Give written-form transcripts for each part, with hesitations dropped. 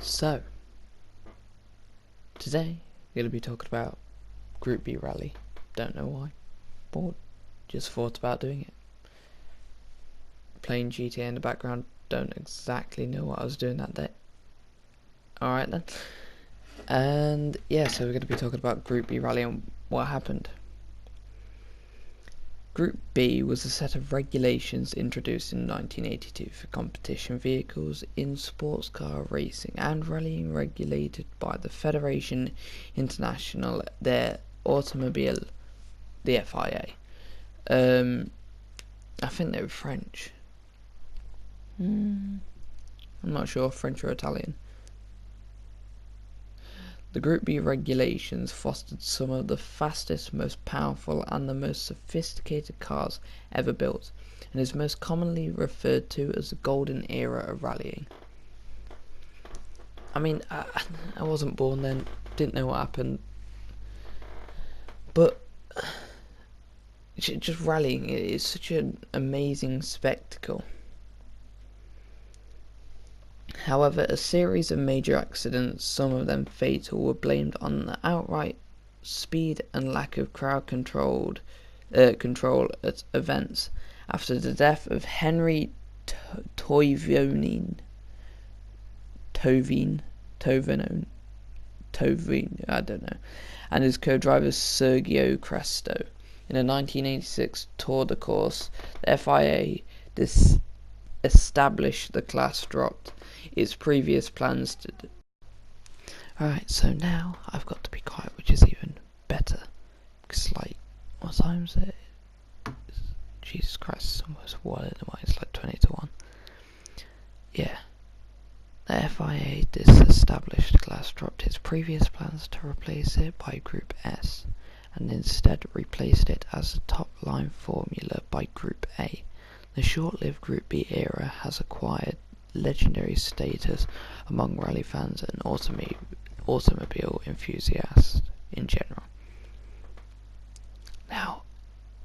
So, today we're going to be talking about Group B Rally. Don't know why. Bored. Just thought about doing it. Playing GTA in the background. Don't exactly know what I was doing that day. Alright then. And yeah, so we're going to be talking about Group B Rally and what happened. Group B was a set of regulations introduced in 1982 for competition vehicles in sports car racing and rallying, regulated by the Fédération Internationale des Automobiles, the FIA. I think they were French. I'm not sure, French or Italian. The Group B regulations fostered some of the fastest, most powerful and the most sophisticated cars ever built, and is most commonly referred to as the golden era of rallying. I mean, I wasn't born then, didn't know what happened, but just rallying is such an amazing spectacle. However, a series of major accidents, some of them fatal, were blamed on the outright speed and lack of crowd control at events after the death of Henry Tovin, I don't know, and his co-driver Sergio Cresto. In a 1986 Tour de Course, the FIA established the class dropped its previous plans to Alright, so now I've got to be quiet, which is even better, because like, what time is it? Jesus Christ, it's almost 1 in the morning, it's like 20 to 1. Yeah, the FIA disestablished class dropped its previous plans to replace it by Group S, and instead replaced it as a top-line formula by Group A. The short-lived Group B era has acquired legendary status among rally fans and automobile enthusiasts in general. Now,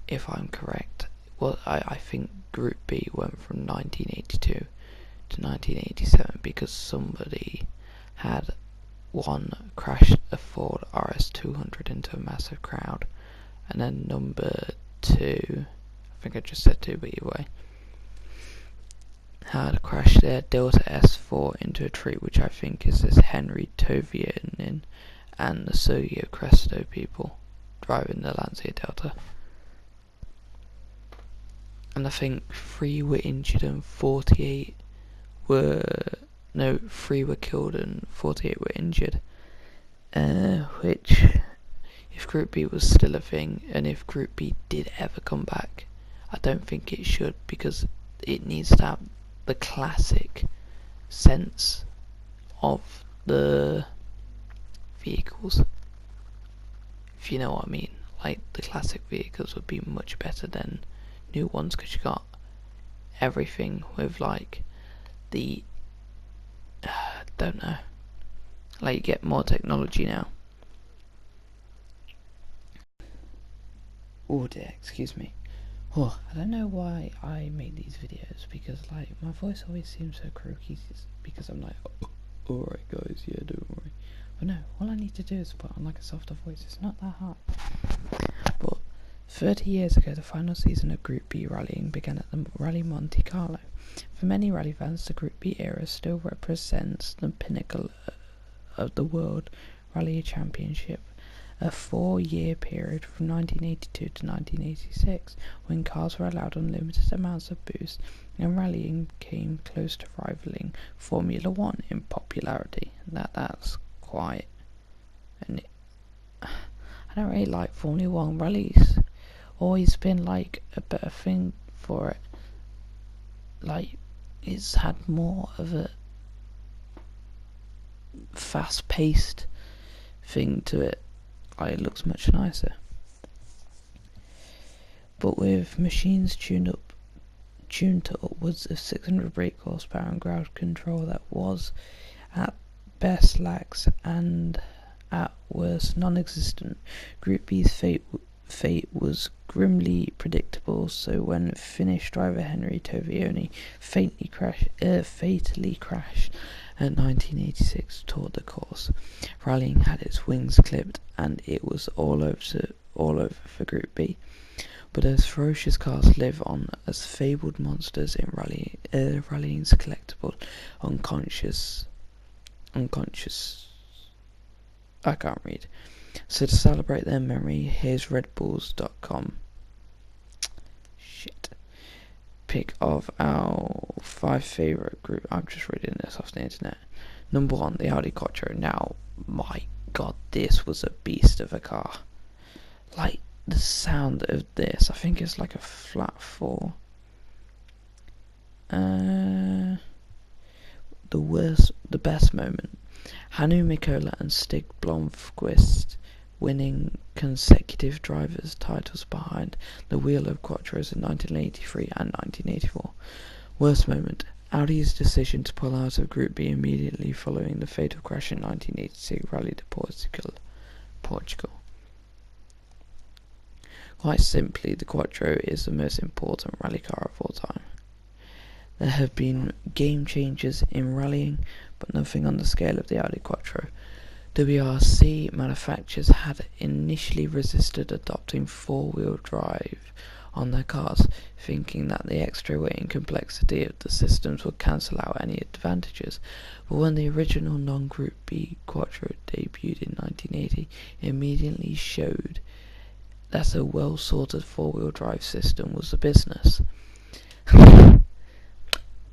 if I'm correct, well, I think Group B went from 1982 to 1987 because somebody had crashed a Ford RS200 into a massive crowd, and then number 2, I think I just said 2 but either way, had crashed their Delta S4 into a tree, which I think is this Henry Tovin and the Sergio Cresto people driving the Lancia Delta. And I think 3 were injured and 3 were killed and 48 were injured. Which, if Group B was still a thing, and if Group B did ever come back, I don't think it should, because it needs to have the classic sense of the vehicles, if you know what I mean. Like, the classic vehicles would be much better than new ones, because you got everything with like the don't know, like you get more technology now. Oh dear, excuse me. Oh, I don't know why I make these videos, because like my voice always seems so croaky, because I'm like, oh, alright guys, yeah, don't worry. But no, all I need to do is put on like a softer voice. It's not that hard. But 30 years ago, the final season of Group B rallying began at the Rally Monte Carlo. For many rally fans, the Group B era still represents the pinnacle of the World Rally Championship, a 4-year period from 1982 to 1986, when cars were allowed unlimited amounts of boost, and rallying came close to rivaling Formula 1 in popularity. That's quite... And I don't really like Formula 1 rallies. Always been like a better thing for it. Like, it's had more of a fast-paced thing to it. Like, it looks much nicer. But with machines tuned to upwards of 600 brake horsepower and ground control that was at best lax and at worst non-existent, Group B's fate was grimly predictable, so when Finnish driver Henry Tovioni fatally crashed at 1986 Tour de Corse. Rallying had its wings clipped, and it was all over for Group B. But as ferocious cars live on as fabled monsters in rallying's collectible, unconscious. I can't read. So to celebrate their memory, here's redbulls.com. Pick of our 5 favourite group. I'm just reading this off the internet. Number 1, the Audi Quattro. Now, my god, this was a beast of a car. Like, the sound of this, I think it's like a flat 4. The best moment. Hannu Mikkola and Stig Blomqvist winning consecutive drivers' titles behind the wheel of Quattros in 1983 and 1984. Worst moment. Audi's decision to pull out of Group B immediately following the fatal crash in 1986 Rally de Portugal. Quite simply, the Quattro is the most important rally car of all time. There have been game changers in rallying, but nothing on the scale of the Audi Quattro. WRC manufacturers had initially resisted adopting four-wheel drive on their cars, thinking that the extra weight and complexity of the systems would cancel out any advantages. But when the original non-Group B Quattro debuted in 1980, it immediately showed that a well-sorted four-wheel drive system was the business.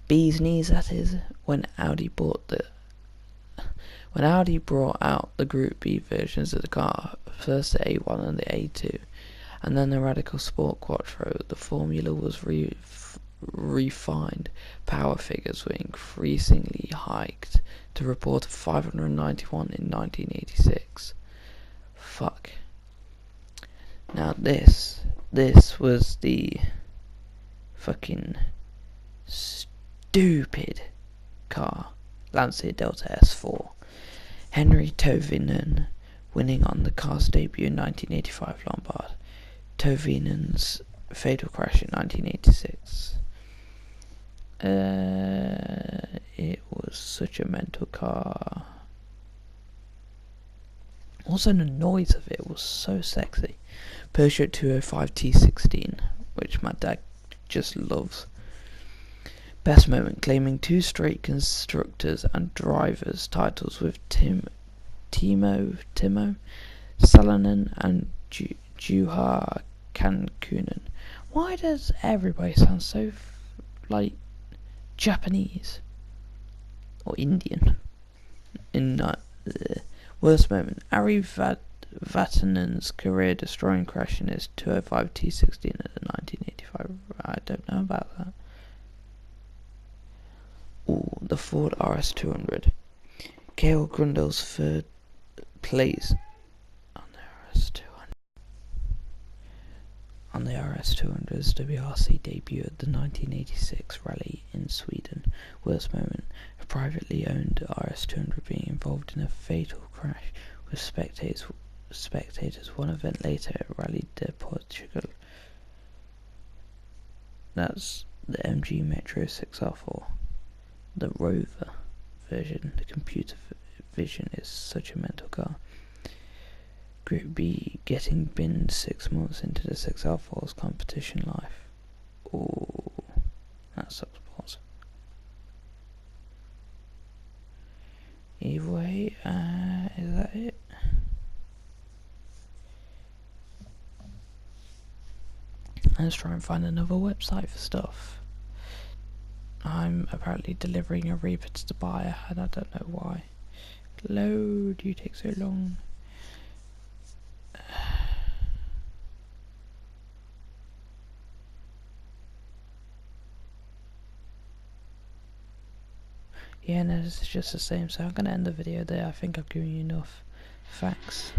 Bee's knees, that is, when Audi brought out the Group B versions of the car, first the A1 and the A2, and then the Radical Sport Quattro, the formula was refined. Power figures were increasingly hiked to report of 591 in 1986. Fuck. Now this was the fucking stupid car, Lancia Delta S4. Henry Tovinen winning on the car's debut in 1985 Lombard. Tovinen's fatal crash in 1986. It was such a mental car. Also, the noise of it was so sexy. Peugeot 205 T16, which my dad just loves. Best moment, claiming 2 straight constructors and drivers titles with Timo Salonen and Juha Kankunen. Why does everybody sound so like Japanese or Indian? Worst moment, Ari Vatanen's career-destroying crash in his 205 T16 at the 1985. I don't know about that. Ooh, the Ford RS200. Cale Grundle's third place on the RS200's WRC debut at the 1986 rally in Sweden. Worst moment, a privately owned RS200 being involved in a fatal crash with spectators 1 event later at Rally de Portugal. That's the MG Metro 6R4. The Rover version, the computer vision, is such a mental car. Group B getting binned 6 months into the 6R4's competition life. Ooh, that sucks balls. Either way, is that it? Let's try and find another website for stuff. I'm apparently delivering a Reaper to the buyer, and I don't know why. Load, you take so long. Yeah, no, this is just the same, so I'm going to end the video there. I think I've given you enough facts.